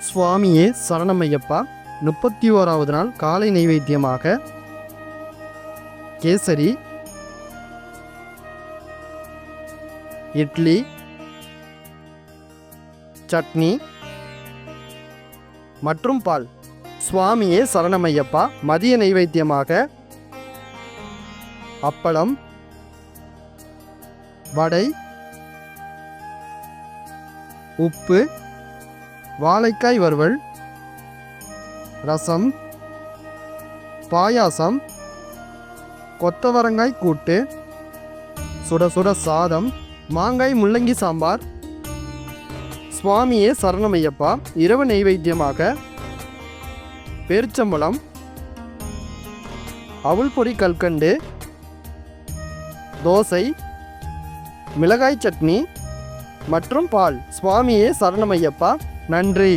சுவாமியே சரணமையப்பா. 31வது நாள் காலை நைவேத்தியமாக கேசரி, இட்லி, சட்னி மற்றும் பால். சுவாமியே சரணமையப்பா. மதிய நைவேத்தியமாக அப்பளம், வடை, உப்பு, வாழைக்காய் வறுவல், ரசம், பாயாசம், கொத்தவரங்காய் கூட்டு, சுட சுட சாதம், மாங்காய் முள்ளங்கி சாம்பார். சுவாமியே சரணமையப்பா. இரவு நைவேத்தியமாக பேரிச்சம்பழம், அவுள் பொரி கல்கண்டு, தோசை, மிளகாய் சட்னி மற்றும் பால். சுவாமியே சரணமையப்பா. நன்றி.